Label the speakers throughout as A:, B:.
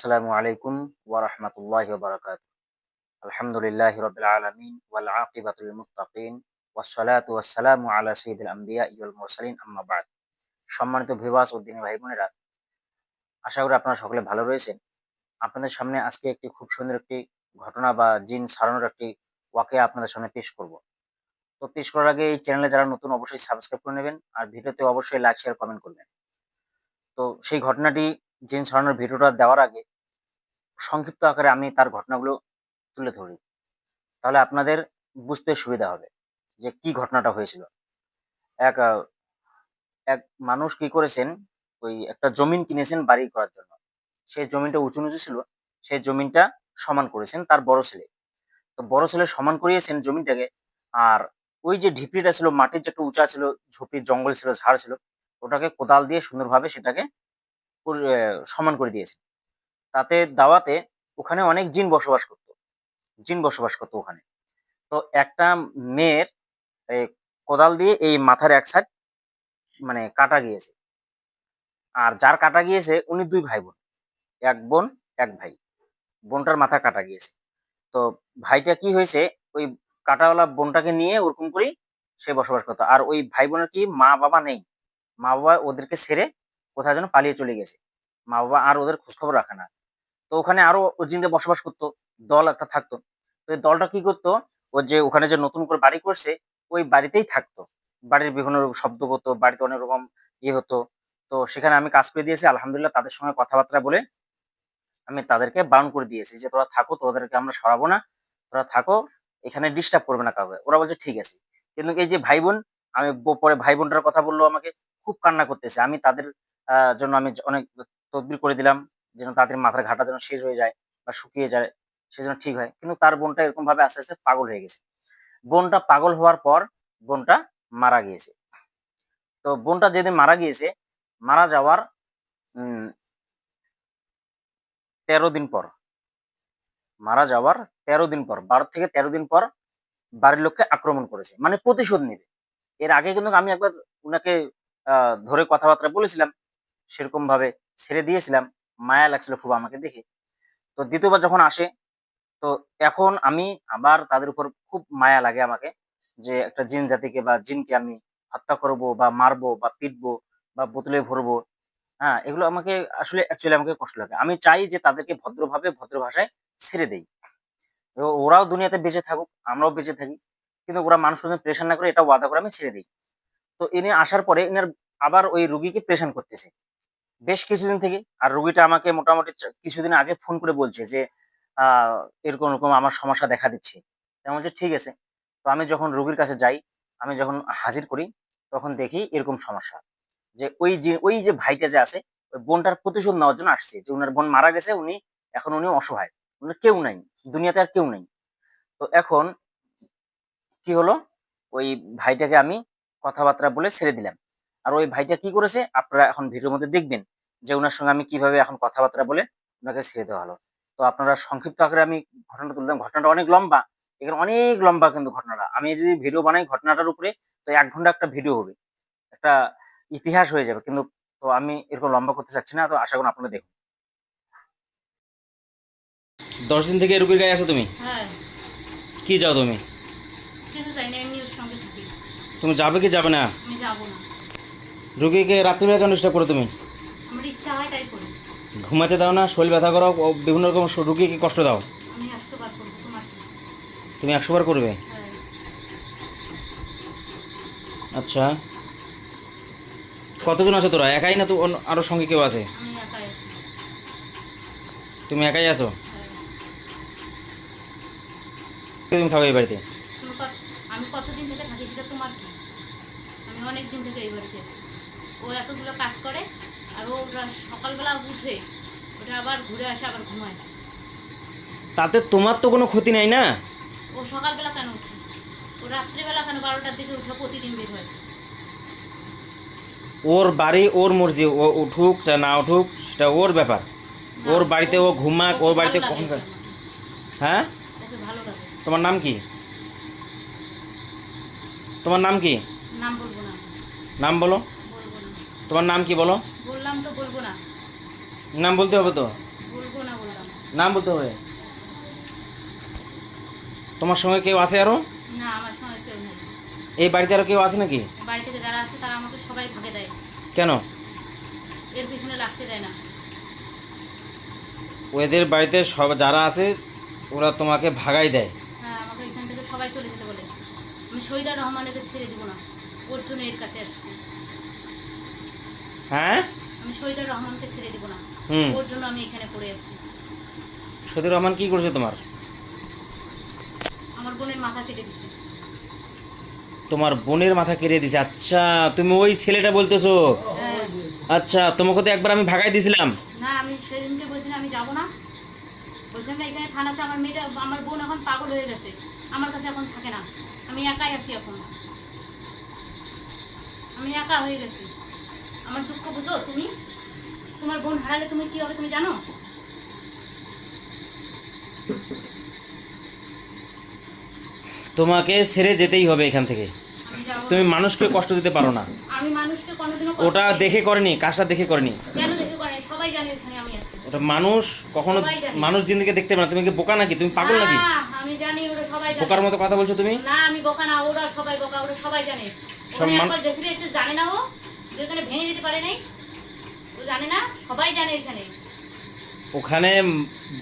A: আসসালামু আলাইকুম ওয়া রাহমাতুল্লাহি ওয়া বারাকাতুহু। আলহামদুলিল্লাহি রাব্বিল আলামিন ওয়াল আকিবাতু লিল মুত্তাকিন ওয়াস সালাতু ওয়াস সালামু আলা সাইয়্যিদিল আমবিয়াই ওয়াল মুরসালিন আম্মা বা'দ। সম্মানিত ভিউয়ার্স ও দিনী ভাই বোনেরা, আশা করি আপনারা সকলে ভালো রয়েছেন। আপনাদের সামনে আজকে একটি খুব সুন্দর একটি ঘটনা বা জিন ছাড়ানোর একটি ওয়াকিয়া আপনাদের সামনে পেশ করব। তো পেশ করার আগে এই চ্যানেলে যারা নতুন অবশ্যই সাবস্ক্রাইব করে নেবেন আর ভিডিওতে অবশ্যই লাইক, শেয়ার, কমেন্ট করবেন। তো সেই ঘটনাটি জিন ছাড়ানোর ভিডিওটা দেওয়ার আগে সংক্ষিপ্ত আকারে আমি তার ঘটনাগুলো তুলে ধরি। তাহলে আপনাদের বুঝতে সুবিধা হবে যে কি ঘটনাটা হয়েছিল। এক আ এক মানুষ কি করেছেন, ওই একটা জমিন কিনেছেন বাড়ি করার জন্য। সেই জমিনটা উঁচু-নিচু ছিল। সেই জমিনটা সমান করেছেন তার বড় ছেলে। তো বড় ছেলে সমান করিয়েছেন জমিনটাকে। আর ওই যে ঢিপিটা ছিল, মাটির যে একটু উঁচা ছিল, ঝোপি জঙ্গল ছিল, ঝাড় ছিল, ওটাকে কোদাল দিয়ে সুন্দরভাবে সেটাকে সমান করে দিয়েছেন। তাতে দাওয়াতে ওখানে অনেক জিন বসবাস করত ওখানে। তো একটা মেয়ের এ কোদাল দিয়ে এই মাথার এক সাইড মানে কাটা গিয়েছে। আর যার কাটা গিয়েছে উনি ২ ভাই-বোন। ১ বোন, ১ ভাই। বোনটার মাথা কাটা গিয়েছে। তো ভাইটা কি হয়েছে, ওই কাঁটাওয়ালা বোনটাকে নিয়ে ওরকম করেই সে বসবাস করত। আর ওই ভাই-বোনের কি মা-বাবা নেই। মা-বাবা ওদেরকে ছেড়ে কোথায় যেন পালিয়ে চলে গেছে। মা-বাবা আর ওদের খোঁজখবর রাখে না। তো ওখানে আরো জিনরা বসবাস করত। দল একটা থাকতো। তো এই দলটা কি করতো, ও যে ওখানে যে নতুন করে বাড়ি করছে, ওই বাড়িতেই থাকতো। বাড়ির বিভিন্ন রকম শব্দ করতো, বাড়িতে অনেক রকম হতো। তো সেখানে আমি কাজ করে দিয়েছি আলহামদুলিল্লাহ, তাদের সঙ্গে কথাবার্তা বলে আমি তাদেরকে বারণ করে দিয়েছি যে, "তোরা থাকো, তোদেরকে আমরা সরাবো না। তোরা থাকো, এখানে ডিস্টার্ব করবে না কাউকে।" ওরা বলছে, "ঠিক আছে।" কিন্তু এই যে ভাই-বোন, আমি পরে ভাই-বোনটার কথা বলল আমাকে, খুব কান্না করতেছে। আমি তাদের জন্য আমি অনেক তদবির করে দিলাম, যেন তাদের মাথার ঘাটা যেন শেষ হয়ে যায় বা শুকিয়ে যায়, সেজন্য ঠিক হয়। কিন্তু তার বোনটা এরকমভাবে আস্তে, আস্তে পাগল হয়ে গেছে। বোনটা পাগল হওয়ার পর বোনটা মারা গিয়েছে। তো বোনটা যেদিন মারা গিয়েছে, মারা যাওয়ার উম ১৩ দিন পর, মারা যাওয়ার ১৩ দিন পর, ১২ থেকে ১৩ দিন পর বাড়ির লোককে আক্রমণ করেছে। মানে প্রতিশোধ নিবে। এর আগে কিন্তু আমি একবার উনাকে ধরে কথাবার্তা বলেছিলাম। সেরকমভাবে ছেড়ে দিয়েছিলাম। মায়া লাগছিল খুব আমাকে দেখে। তো ২য় বার যখন আসে, তো এখন আমি আবার তাদের উপর খুব মায়া লাগে আমাকে, যে একটা জিন জাতিকে বা জিনকে আমি হত্যা করবো বা মারবো বা পিটবো বা বোতলে ভরবো। হ্যাঁ? এগুলো আমাকে আসলে অ্যাকচুয়ালি আমাকে কষ্ট লাগে। আমি চাই যে তাদেরকে ভদ্রভাবে ভদ্র ভাষায় ছেড়ে দেই। ওরাও দুনিয়াতে বেঁচে থাকুক, আমরাও বেঁচে থাকি। কিন্তু ওরা মানুষকে যেন প্রেশান না করে, এটা ওয়াদা করে আমি ছেড়ে দেই। তো ইনি আসার পরে ইনার আবার ওই রুগীকে প্রেশান করতেছে। বেশ কিছুদিন থেকে। আর রুগীটা আমাকে মোটামুটি কিছুদিন আগে ফোন করে বলছে যে, আ এরকম, এরকম আমার সমস্যা দেখা দিচ্ছে। তো আমি বলছি, "ঠিক আছে।" তো আমি যখন রুগীর কাছে যাই, আমি যখন হাজির করি, তখন দেখি এরকম সমস্যা। যে ওই যে ভাইটা যে আছে, ওই বোনটার প্রতিশোধ নেওয়ার জন্য আসছে। যে উনার বোন মারা গেছে, এখন উনি অসহায়। উনার কেউ নাই। দুনিয়াতে আর কেউ নেই। তো এখন কি হলো, ওই ভাইটাকে আমি কথাবার্তা বলে ছেড়ে দিলাম। আর ওই ভাইটা কি করেছে আপনারা এখন ভিডিওর মধ্যে দেখবেন, যে উনার সঙ্গে আমি কিভাবে এখন কথাবার্তা বলে উনাকে ছেড়ে দেওয়া হলো। তো আপনারা সংক্ষিপ্ত আকারে আমি ঘটনাটা তুললাম। ঘটনাটা অনেক লম্বা। এখানে অনেক লম্বা কিন্তু ঘটনাটা। আমি যদি ভিডিও বানাই ঘটনাটার উপরে, তো ১ ঘন্টা একটা ভিডিও হবে। একটা ইতিহাস হয়ে যাবে। কিন্তু তো আমি এরকম লম্বা করতে চাচ্ছি না। তো আশা করি আপনারা দেখুন। ১০ দিন থেকে রুগীর গায়ে আছো তুমি?
B: হ্যাঁ,
A: কি চাও তুমি?
B: কিছু চাই না, এমনি ওর সঙ্গে থাকি।
A: তুমি যাবে কি যাবে না?
B: আমি যাবো না।
A: রুগীকে রাত্রিবেলা কেন ডিস্টার্ব করো তুমি?
B: আমার ইচ্ছা হয় তাই করি।
A: ঘুমাতে দাও না, শরীর ব্যথা করাও, বিভিন্ন রকম রুগীকে কষ্ট দাও।
B: আমি ১০০ বার করবো, তোমার কি?
A: তুমি ১০০ বার করবে?
B: হ্যাঁ,
A: আচ্ছা। কতজন আছো তোরা? একাই না তো আরো সঙ্গে কেউ আছে?
B: আমি একাই আছি।
A: তুমি একাই আছো?
B: হ্যাঁ।
A: তুমি থাকো এই বাড়িতে?
B: তুমি আমি কতদিন থেকে থাকি সেটা তোমার কি? আমি অনেক দিন থেকে এই বাড়িতে আছি। ও এতগুলো কাজ করে, আর ও সকালবেলা উঠে ওটা আবার ঘুরে আসে, আবার ঘুমায়।
A: তাতে তোমার তো কোনো ক্ষতি নাই না?
B: ও সকালবেলা কেন উঠে? ও রাত্রিবেলা কেন ১২টার দিকে উঠে প্রতিদিন বের হয়?
A: ওর বাড়ি, ওর মর্জি। ও উঠুক চা না উঠুক সেটা ওর ব্যাপার।
B: না,
A: ওর বাড়িতে ও ঘুমাক,
B: ওকে
A: ওর
B: ভালো
A: বাড়িতে
B: লাগে
A: কখন।
B: ওকে আমাকে।
A: হ্যাঁ?
B: ওকে ভালো লাগে।
A: তোমার নাম কি? তোমার নাম কি?
B: নাম বলবো না।
A: নাম বলো।
B: বলবো না।
A: তোমার নাম কি বলো?
B: বললাম তো বলবো না।
A: নাম বলতে হবে তো।
B: বলবো না।
C: নাম বলতে হবে। তোমার সঙ্গে কেউ আছে আরো?
B: না, আমার সঙ্গে কেউ নেই।
C: এই বাড়িতে আরো কেউ আছে নাকি?
B: বাড়ি থেকে যারা আছে তারা আমাকে সবাই ভাগে দেয়,
C: কেন?
B: এর পিছনে লাগতে দেয় না।
C: ওদের বাড়িতে সব যারা আছে ওরা তোমাকে ভাগাই দেয়?
B: হ্যাঁ, আমাকে এখান থেকে সবাই চলে যেতে বলে। আমি শহীদুর রহমানকে ছেড়ে দিব না, ওর জন্য এর কাছে আসছি।
C: হ্যাঁ,
B: আমি শহীদুর রহমানকে ছেড়ে দিব না,
C: হুম।
B: ওর জন্য আমি এখানে পড়ে আছি।
C: শহীদুর রহমান কি করেছে তোমার?
B: আমার বোনের মাথা কেটে দিছে।
C: তোমার বোনের মাথা কেড়ে দিছে? আচ্ছা, তুমি ওই ছেলেটা বলতেছো?
B: হ্যাঁ।
C: আচ্ছা, তোমাকে তো একবার আমি ভাগাই দিয়েছিলাম।
B: না, আমি সেদিনকে বলছিলাম আমি যাব না, বলছিলাম না এখানে থানাতে আমার মেয়েটা, আমার বোন এখন পাগল হয়ে গেছে, আমার কাছে এখন থাকে না, আমি একাই আছি এখন, আমি একা হয়ে গেছি। আমার দুঃখ বুঝো তুমি? তোমার বোন হারালে তুমি কি হবে তুমি জানো?
C: তোমাকে ছেড়ে যেতেই হবে এখান থেকে।
B: আমি যাবো
C: তুমি
B: না।
C: মানুষকে কষ্ট দিতে পারো না।
B: আমি মানুষকে কোনোদিনও কষ্ট
C: ওটা
B: দিইনি।
C: দেখে করেনি, কাজটা দেখে করেনি।
B: কেন দেখে করে? সবাই জানে এখানে আমি আছি।
C: ওটা মানুষ কখনো
B: সবাই জানে।
C: মানুষ জিন্দিকে দেখতে পারে না। তুমি কি বোকা নাকি? তুমি পাগল নাকি?
B: না, আমি জানি ওরা সবাই জানে।
C: বোকার মতো কথা বলছো তুমি।
B: না, আমি বোকা না, ওরা সবাই বোকা, ওরা সবাই জানে।
C: সব
B: ওরা
C: মান-
B: একবার জেসিরে এসে জানে না ও যেখানে ভেঙে যেতে পারে নাই, ও জানে না, সবাই জানে এখানে।
C: ওখানে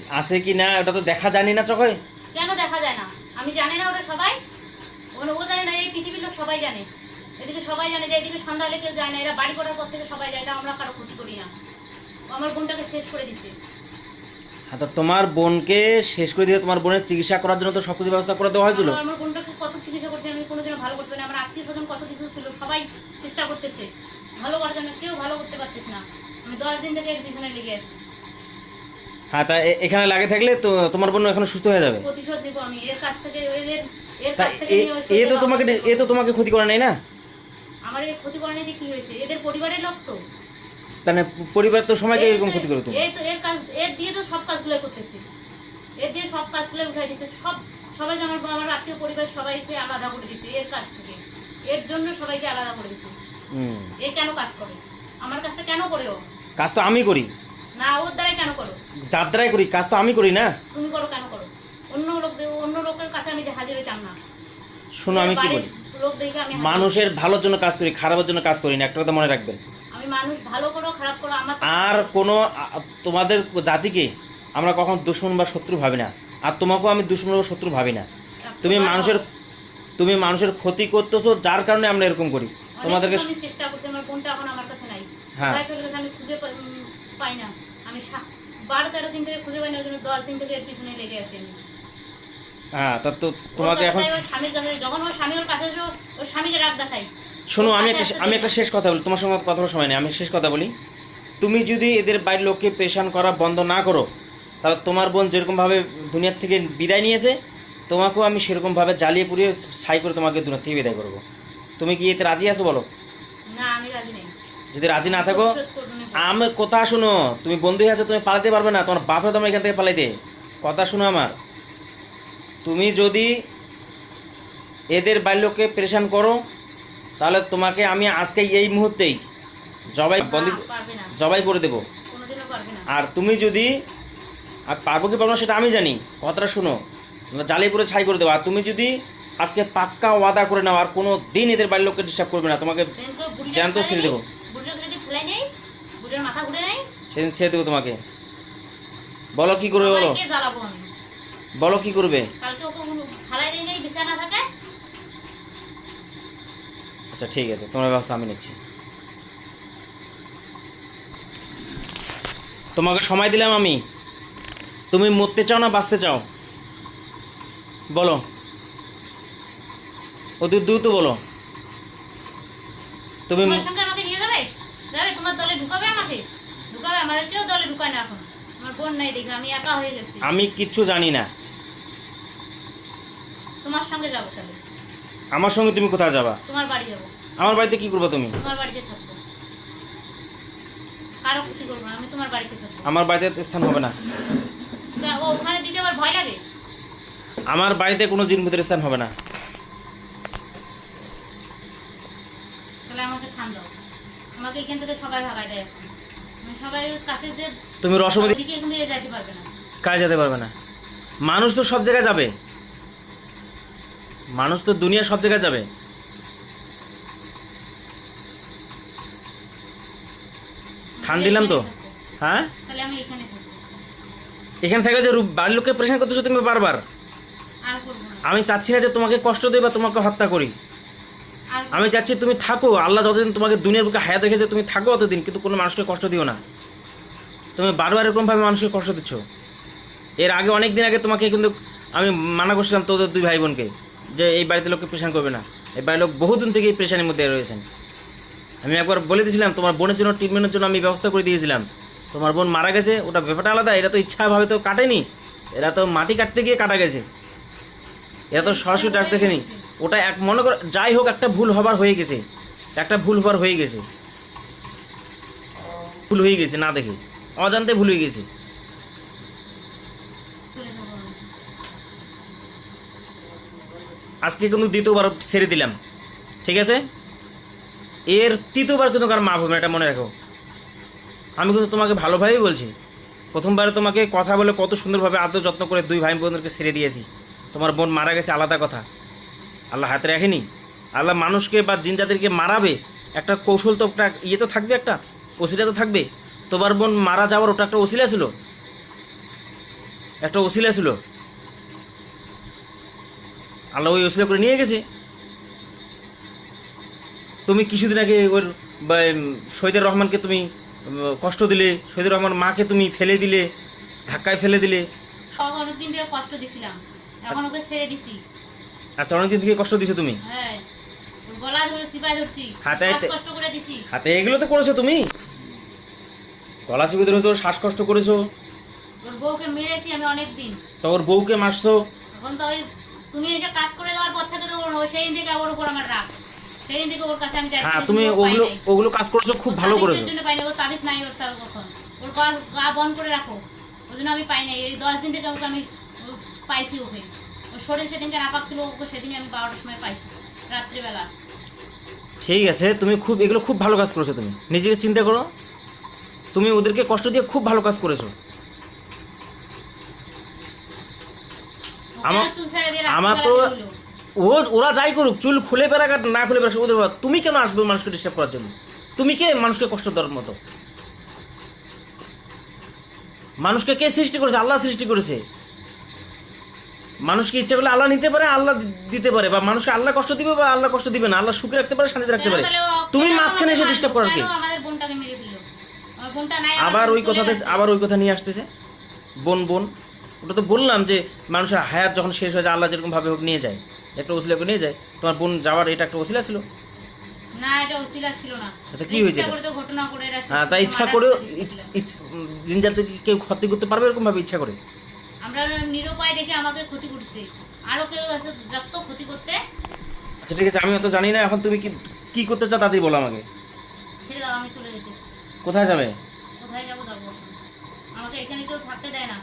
C: আছে কি না ওটা তো দেখা জানি না চোখে।
B: কেন দেখা যায় না? আমি জানি না ওরা সবাই, ও জানে না, এই পৃথিবীর লোক সবাই জানে। এদিকে সবাই জানে যে এদিকে সন্ধ্যা হলে কেউ যায় না, এরা বাড়ি করার পর থেকে সবাই যায়, এটা আমরা কারো ক্ষতি করি না। ও আমার বোনটাকে শেষ করে দিছে।
C: হ্যাঁ, তো তোমার বোনকে শেষ করে দিয়ে তোমার বোনের চিকিৎসা করার জন্য তো সবকিছু ব্যবস্থা করে দেওয়া হয়েছিল।
B: আমার বোনটাকে কত চিকিৎসা করছে, আমি কোনোদিনও ভালো করতে পারি না। আমার আত্মীয় স্বজন কত কিছু ছিল, সবাই চেষ্টা করতেছে ভালো করার জন্য, কেউ ভালো করতে পারতেছে না। আমি 10 দিন থেকে এর পিছনে লেগে আছি।
C: হ্যাঁ, তা এখানে লাগে থাকলে তো তোমার বোন এখন সুস্থ হয়ে যাবে।
B: প্রতিশোধ নিব আমি এর কাছ থেকে, এর
C: তা
B: কাছ থেকে নিয়ে ওই
C: এ তো
B: সত্যি
C: তোমাকে
B: বাবা-
C: এ তো তোমাকে ক্ষতি করে নাই না?
B: আমার এই ক্ষতি করে নিতে কি হয়েছে? এদের পরিবারের লোক তো,
C: মানে পরিবার তো সময়কে এরকম ক্ষতি করে তুমি।
B: এই তো এর কাজ, এর দিয়ে তো সব কাজগুলো করতেছি, এর দিয়ে সব কাজগুলো উঠাই দিচ্ছে, সবাইকে আমার আত্মীয় পরিবার সবাইকে আলাদা করে দিছে এর কাছ থেকে, এর জন্য সবাইকে আলাদা করে দিছে।
C: হুম।
B: এ কেন কাজ করে? আমার কাজটা কেন করে ও?
C: কাজ তো আমি করি।
B: না, ওর দ্বারাই কেন করো?
C: যার দ্বারাই করি কাজ তো আমি করি না।
B: তুমি করো কেন করো? অন্য লোকের কাছে আমি যে হাজির হইতাম না।
C: শোনো, আমি কি
B: বাড়ির
C: বলি,
B: লোক দেখে আমি হাজির
C: মানুষের ভালোর জন্য কাজ করি, খারাপের জন্য কাজ করি না, একটা কথা মনে রাখবেন।
B: হই। আমি মানুষ ভালো করো খারাপ করো আমার তো
C: আর কোনো তোমাদের জাতিকে আমরা কখন দুশমন বা শত্রু ভাবি না, আর তোমাকেও আমি দুশমন বা শত্রু ভাবি না। তুমি মানুষের ক্ষতি করতেছো, যার কারণে আমরা এরকম করি তোমাদেরকে।
B: আমি চেষ্টা করছি, আমার বোনটা এখন আমার কাছে নাই,
C: হ্যাঁ।
B: কোথায় চলে গেছে আমি খুঁজে পাই না। আমি 12-13 দিন থেকে খুঁজে পাই না, ওই জন্য 10 দিন থেকে এর পিছনে লেগে আছি আমি।
C: হ্যাঁ, তা তো তোমাকে এখন
B: ওর স্বামীর কাছে, যখন ওর স্বামী ওর কাছে এসে ওর স্বামীকে রাগ দেখাই।
C: শোনো,
B: ওর
C: আমি
B: কাছে
C: একটা
B: আসতে
C: আমি
B: দেই
C: একটা
B: না।
C: শেষ কথা বলি, তোমার সঙ্গে কথা বলার সময় নেই, আমি শেষ কথা বলি। তুমি যদি এদের বাড়ির লোককে পেরেশান করা বন্ধ না করো, তাহলে তোমার বোন যেরকমভাবে দুনিয়ার থেকে বিদায় নিয়েছে, তোমাকেও আমি সেরকমভাবে জ্বালিয়ে পুড়িয়ে ছাই করে তোমাকে দুনিয়ার থেকে বিদায় করবো। তুমি কি এতে রাজি আছো বলো?
B: না, আমি রাজি নেই।
C: যদি রাজি না থাকো,
B: প্রতিশোধ করবো না।
C: আমি কথা শুনো, তুমি বন্ধু হয়ে আছো, তুমি পালাতে পারবে না, তোমার বাপরা তোমার এখান থেকে পালাইতে। কথা শুনো আমার, তুমি যদি এদের বাড়ির লোককে পেরেশান করো, তাহলে তোমাকে আমি আজকে এই মুহূর্তেই জবাই বন্দি
B: না, পারবে না,
C: জবাই করে দেবো।
B: কোনোদিনও পারবে না।
C: আর তুমি যদি, আর পারবো কি পারবো না সেটা আমি জানি, কথাটা শুনো, জ্বালিয়ে পুরো ছাই করে দেবো। আর তুমি যদি আজকে পাক্কা ওয়াদা করে নাও আর কোনো দিন এদের বাড়ির লোককে ডিস্টার্ব করবে না, তোমাকে জ্যান্ত ছেড়ে দেবো।
B: বুড়িটাকে যদি ফেলাই নেই, বুড়ির মাথা ঘুরে নেই,
C: সেদিন ছেড়ে দেবো তোমাকে। বলো কি করবে, বলো
B: সবাইকে জ্বালাবো আমি।
C: বলো কি করবে।
B: কালকে ওকে ফেলাই দিয়ে নেই, বিছানা থাকে।
C: আচ্ছা ঠিক আছে, তোমার ব্যবস্থা আমি নিচ্ছি। তোমাকে সময় দিলাম আমি, তুমি মরতে চাও না বাঁচতে চাও বলো, অতি দ্রুত বলো। তুমি
B: তোমার সঙ্গে আমাকে নিয়ে যাবে, তোমার দলে ঢুকাবে আমাকে, ঢুকাবে। আমার কেউ দলে ঢুকায় না এখন, আমার বোন নাই দেখে আমি একা হয়ে গেছি।
C: আমি কিচ্ছু জানি না।
B: তোমার সঙ্গে যাবো তাহলে।
C: আমার সঙ্গে তুমি কোথায় যাবা?
B: তোমার বাড়ি যাবো।
C: আমার বাড়িতে কি করবা তুমি?
B: তোমার বাড়িতে থাকবো, কারো ক্ষতি করবো না, আমি তোমার বাড়িতে থাকবো।
C: আমার বাড়িতে স্থান হবে না।
B: তা ও ওখানে দিতে আমার ভয় লাগে।
C: আমার বাড়িতে কোনো জিন ভূতের স্থান হবে না।
B: তাহলে আমাকে থাম দাও, আমাকে এখান থেকে সবাই ভাগায় দেয় এখন। আমি সবাই কাছে যে
C: তুমি রসমতি
B: দিকে এখান থেকে যাইতে পারবে না।
C: কাজ যেতে পারবে না? মানুষ তো সব জায়গায় যাবে, মানুষ তো দুনিয়া সব জায়গায় যাবে। থান দিলাম তো। হ্যাঁ,
B: তাহলে আমি এখানে থাকবো,
C: এখানে থেকে যে বাড়ির লোককে প্রেশান করতেছো তুমি বারবার।
B: আর করবো না,
C: আমি চাচ্ছি না যে তোমাকে কষ্ট দিই বা তোমাকে হত্যা করি।
B: আর
C: আমি চাচ্ছি তুমি থাকো, আল্লাহ যতদিন তোমাকে দুনিয়ার বুকে হায়াত রেখেছে তুমি থাকো অতদিন, কিন্তু কোনো মানুষকে কষ্ট দিও না। তুমি বারবার এরকমভাবে মানুষকে কষ্ট দিচ্ছ। এর আগে অনেক দিন আগে তোমাকে কিন্তু আমি মানা করছিলাম তোদের দুই ভাই বোনকে যে এই বাড়িতে লোককে প্রেশান করবে না। এই বাড়ির লোক বহুদিন থেকে এই প্রেশানের মধ্যে রয়েছেন। আমি একবার বলে দিয়েছিলাম তোমার বোনের জন্য ট্রিটমেন্টের জন্য আমি ব্যবস্থা করে দিয়েছিলাম। তোমার বোন মারা গেছে, ওটা ব্যাপারটা আলাদা। এটা তো ইচ্ছাভাবে তো কাটেনি, এরা তো মাটি কাটতে গিয়ে কাটা গেছে, এরা তো সরাসরি ডাক দেখেনি। ওটা এক মনে কর যাই হোক একটা ভুল হবার হয়ে গেছে, একটা ভুল হবার হয়ে গেছে, ভুল হয়ে গেছে না দেখে, অজান্তে ভুল হয়ে গেছে।
B: চলে যাবো আমি।
C: আজকে কিন্তু দ্বিতীয়বার ছেড়ে দিলাম, ঠিক আছে? এর তৃতীয়বার কিন্তু কারণ মাফ হবে না, এটা মনে রাখো। আমি কিন্তু তোমাকে ভালোভাবেই বলছি। প্রথমবারে তোমাকে কথা বলে কত সুন্দরভাবে আদর যত্ন করে দুই ভাই বোনদেরকে ছেড়ে দিয়েছি। তোমার বোন মারা গেছে আলাদা কথা, আল্লাহ হাতে রাখেনি। আল্লাহ মানুষকে বা জিন জাতিকে মারাবে একটা কৌশল তো, একটা ইয়ে তো থাকবে, একটা ওসিলা তো থাকবে। তোমার বোন মারা যাওয়ার ওটা একটা ওসিলা ছিল, একটা ওসিলা ছিল। আল্লাহ ওই ওসিলা করে নিয়ে গেছে। তুমি কিছুদিন আগে ওর শহীদুর রহমানকে তুমি কষ্ট দিলে, শহীদুর রহমান মাকে তুমি ফেলে দিলে, ধাক্কায় ফেলে দিলে।
B: সব অনেকদিন থেকে কষ্ট দিছিলাম, এখন ওকে ছেড়ে দিছি।
C: আচ্ছা, অনেকদিন থেকে কষ্ট দিছো তুমি।
B: হ্যাঁ, ওর গলা ধরে চিপাই ধরছি,
C: হাতে
B: কষ্ট করে দিছি।
C: হাতে এগুলো তো করেছো তুমি, গলা চিপে ধরেছো, শ্বাসকষ্ট করেছো,
B: ওর বউকে মেরেছি আমি অনেকদিন।
C: তো ওর বউকে মারছো।
B: এখন তো ওই তুমি এসে কাজ করে দেওয়ার পর থেকে তো সেই দিন থেকে ওর উপর আমার রাগ, সেই দিন থেকে ওর কাছে আমি যাচ্ছি।
C: হ্যাঁ, তুমি ওগুলো ওগুলো কাজ করছো, খুব ভালো করেছো।
B: জন্য পাই না, ও তাবিজ নাই ওর, তার কখন ওর গা বন্ধ করে রাখো, ওই জন্য আমি পাই নাই। এই 10 দিন থেকে ওকে আমি পাইছি। ওকে ওর শরীর সেদিনকে নাপাক ছিল, ওকে সেদিনই আমি 12টার সময় পাইছি রাত্রিবেলা।
C: ঠিক আছে, তুমি খুব এগুলো খুব ভালো কাজ করেছো। তুমি নিজেকে চিন্তা করো, তুমি ওদেরকে কষ্ট দিয়ে খুব ভালো কাজ করেছো। আমার তো ওরা যাই করুক, চুল খুলে বেড়াক আর না খুলে বেড়াক ওদের ব্যাপার। তুমি কেন আসবে মানুষকে ডিস্টার্ব করার জন্য? তুমি কে মানুষকে কষ্ট দেওয়ার মতো? মানুষকে কে সৃষ্টি করেছে? আল্লাহ সৃষ্টি করেছে। মানুষকে ইচ্ছা করলে আল্লাহ নিতে পারে, আল্লাহ দিতে পারে, বা মানুষকে আল্লাহ কষ্ট দিবে বা আল্লাহ কষ্ট দিবে না। আল্লাহ সুখে রাখতে পারে, শান্তিতে রাখতে পারে। তুমি মাঝখানে এসে ডিস্টার্ব করার কি? আবার ওই কথা নিয়ে আসতেছে বোন বোন। ওটা তো বললাম যে মানুষের হায়াত যখন শেষ হয়ে যায় আল্লাহ যেরকম ভাবে হোক নিয়ে যায়, একটা ওসিলা করে নিয়ে যায়। তোমার বোন যাওয়ার এটা একটা ওসিলা ছিল
B: না? এটা ওসিলা ছিল না।
C: এটা কি হয়েছে?
B: ঘটনা করে
C: হ্যাঁ, তাই ইচ্ছা করে জিন জাতি কেউ ক্ষতি করতে পারবে এরকম ভাবে ইচ্ছা করে?
B: আমরা নিরুপায় দেখে আমাকে ক্ষতি করছে, আরো কেউ আছে যত ক্ষতি করতে।
C: আচ্ছা ঠিক আছে, আমি অত জানি না। এখন তুমি কি করতে চাও তাতেই বলো আমাকে।
B: ছেড়ে দাও, আমি চলে যেতে।
C: কোথায় যাবে?
B: কোথায় যাবো যাবো, আমাকে এখানে কেউ থাকতে দেয় না।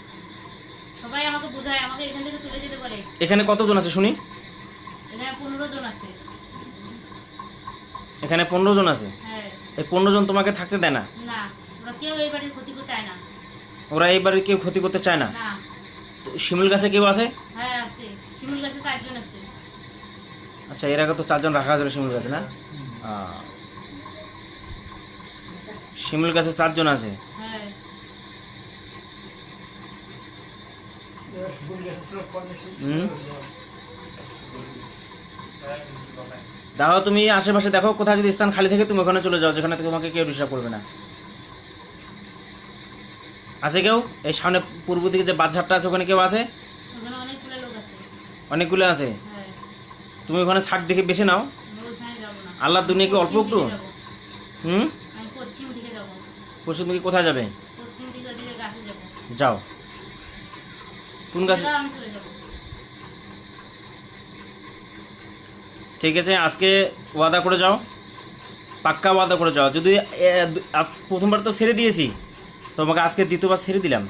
B: সবাই আমাকে বোঝায় আমাকে এখান থেকে চলে যেতে বলে।
C: এখানে কতজন আছে শুনি?
B: এখানে 15 জন আছে।
C: এখানে 15 জন আছে?
B: হ্যাঁ।
C: এই 15 জন তোমাকে থাকতে দেয় না?
B: না, ওরা কেউ এই বাড়ির ক্ষতি করতে চায় না।
C: ওরা এই বাড়ির কেউ ক্ষতি করতে চায় না?
B: না।
C: তো শিমুল গাছে কেউ আছে?
B: হ্যাঁ আছে, শিমুল গাছে 4 জন আছে।
C: আচ্ছা, এর আগে তো 4 জন রাখা যাবে শিমুল গাছে, না? শিমুল গাছে 4 জন আছে।
B: হ্যাঁ।
C: দেখো তুমি আশেপাশে দেখো, কোথায় যদি স্থান খালি থাকে তুমি ওখানে চলে যাও, যেখানে তোমাকে কেউ ডিস্টার্ব করবে না। আছে কেউ? এই সামনে পূর্ব দিকে যে বাচ্চাটা আছে ওখানে কেউ আছে?
B: ওখানে অনেকগুলো লোক আছে।
C: অনেকগুলো আছে?
B: হ্যাঁ।
C: তুমি ওখানে ছাড় দেখে বেছে নাও।
B: ওখানে যাব না।
C: আল্লাহ দুনিয়াকে অল্প একটু।
B: আমি পশ্চিম দিকে যাব।
C: পশ্চিম দিকে কোথায় যাবে?
B: পশ্চিম দিকে, ওদিকে গাছে যাব।
C: যাও। কোন গাছে?
B: আমি চলে যাব।
C: ঠিক আছে, আজকে ওয়াদা করে যাও, পাক্কা ওয়াদা করে যাও। যদি প্রথমবার তো ছেড়ে দিয়েছি, তোমাকে আজকে দ্বিতীয়বার ছেড়ে দিলাম।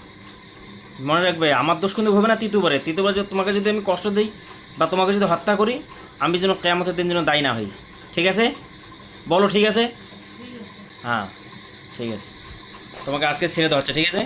C: মনে রাখবে, আমার দোষ কিন্তু হবে না। তৃতীয়বার তোমাকে যদি আমি কষ্ট দিই বা তোমাকে যদি হত্যা করি, আমি যেন কিয়ামতের দিন যেন দায়ী না হই। ঠিক আছে? বলো ঠিক আছে?
B: ঠিক আছে।
C: হ্যাঁ ঠিক আছে, তোমাকে আজকে ছেড়ে দেওয়া হচ্ছে। ঠিক আছে?